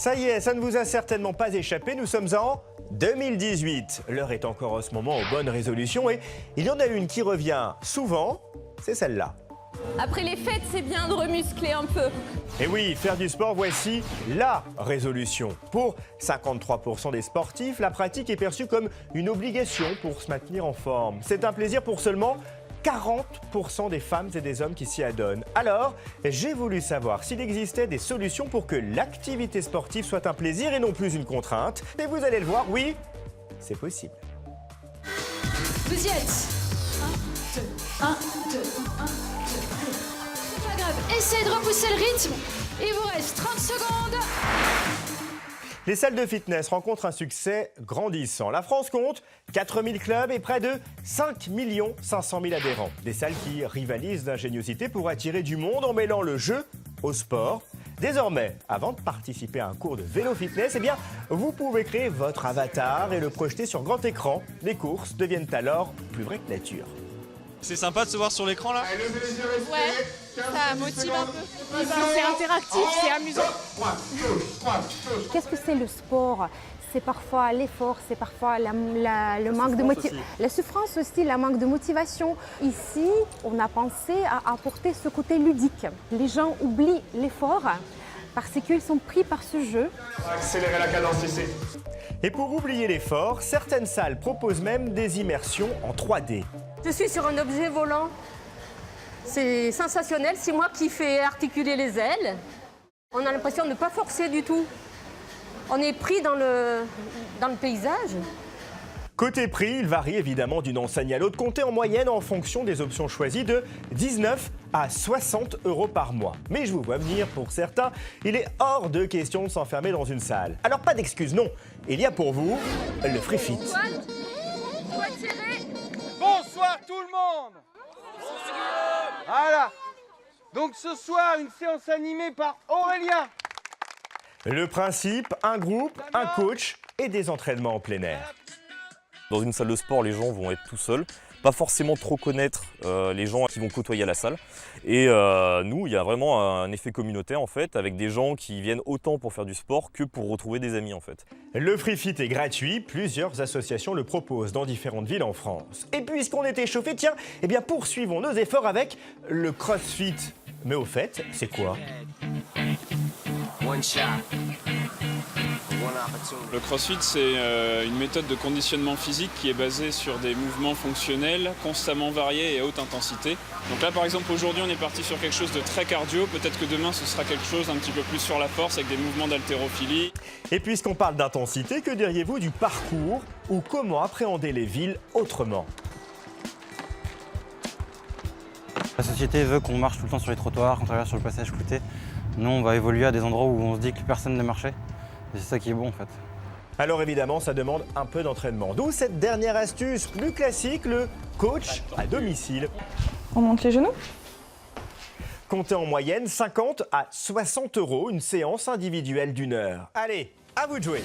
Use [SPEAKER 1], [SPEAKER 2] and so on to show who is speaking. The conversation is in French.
[SPEAKER 1] Ça y est, ça ne vous a certainement pas échappé, nous sommes en 2018. L'heure est encore en ce moment aux bonnes résolutions et il y en a une qui revient souvent, c'est celle-là.
[SPEAKER 2] Après les fêtes, c'est bien de remuscler un peu.
[SPEAKER 1] Et oui, faire du sport, voici la résolution. Pour 53% des sportifs, la pratique est perçue comme une obligation pour se maintenir en forme. C'est un plaisir pour seulement 40% des femmes et des hommes qui s'y adonnent. Alors, j'ai voulu savoir s'il existait des solutions pour que l'activité sportive soit un plaisir et non plus une contrainte. Et vous allez le voir, oui, c'est possible.
[SPEAKER 3] Vous y êtes. 1, 2, 1, 2, 1, 2. Allez. C'est pas grave. Essayez de repousser le rythme. Il vous reste 30 secondes.
[SPEAKER 1] Les salles de fitness rencontrent un succès grandissant. La France compte 4000 clubs et près de 5 500 000 adhérents. Des salles qui rivalisent d'ingéniosité pour attirer du monde en mêlant le jeu au sport. Désormais, avant de participer à un cours de vélo fitness, eh bien, vous pouvez créer votre avatar et le projeter sur grand écran. Les courses deviennent alors plus vraies que nature.
[SPEAKER 4] C'est sympa de se voir sur l'écran là?
[SPEAKER 2] Ouais, ça motive un peu.
[SPEAKER 5] C'est interactif, c'est amusant. Qu'est-ce que c'est le sport? C'est parfois l'effort, c'est parfois le manque de motivation. La souffrance aussi, le manque de motivation. Ici, on a pensé à apporter ce côté ludique. Les gens oublient l'effort parce qu'ils sont pris par ce jeu.
[SPEAKER 6] Accélérer la cadence ici.
[SPEAKER 1] Et pour oublier l'effort, certaines salles proposent même des immersions en 3D.
[SPEAKER 7] Je suis sur un objet volant. C'est sensationnel, c'est moi qui fais articuler les ailes. On a l'impression de ne pas forcer du tout. On est pris dans le paysage.
[SPEAKER 1] Côté prix, il varie évidemment d'une enseigne à l'autre, comptez en moyenne en fonction des options choisies de 19 à 60 € par mois. Mais je vous vois venir, pour certains, il est hors de question de s'enfermer dans une salle. Alors pas d'excuses, non, il y a pour vous le Free Fit.
[SPEAKER 8] Bonsoir tout le monde. Voilà. Donc ce soir, une séance animée par Aurélien.
[SPEAKER 1] Le principe, un groupe, un coach et des entraînements en plein air.
[SPEAKER 9] Dans une salle de sport, les gens vont être tout seuls, pas forcément trop connaître les gens qui vont côtoyer à la salle. Et nous, il y a vraiment un effet communautaire en fait, avec des gens qui viennent autant pour faire du sport que pour retrouver des amis en fait.
[SPEAKER 1] Le Free Fit est gratuit, plusieurs associations le proposent dans différentes villes en France. Et puisqu'on est échauffé, tiens, eh bien poursuivons nos efforts avec le CrossFit. Mais au fait, c'est quoi ?
[SPEAKER 10] Le CrossFit, c'est une méthode de conditionnement physique qui est basée sur des mouvements fonctionnels constamment variés et à haute intensité. Donc là, par exemple, aujourd'hui, on est parti sur quelque chose de très cardio. Peut-être que demain, ce sera quelque chose un petit peu plus sur la force avec des mouvements d'haltérophilie.
[SPEAKER 1] Et puisqu'on parle d'intensité, que diriez-vous du parcours ou comment appréhender les villes autrement ?
[SPEAKER 11] La société veut qu'on marche tout le temps sur les trottoirs, qu'on traverse sur le passage clouté. Nous, on va évoluer à des endroits où on se dit que personne ne marchait. Et c'est ça qui est bon en fait.
[SPEAKER 1] Alors évidemment, ça demande un peu d'entraînement. D'où cette dernière astuce plus classique, le coach à domicile.
[SPEAKER 5] On monte les genoux.
[SPEAKER 1] Comptez en moyenne 50 à 60 € une séance individuelle d'1 heure. Allez, à vous de jouer.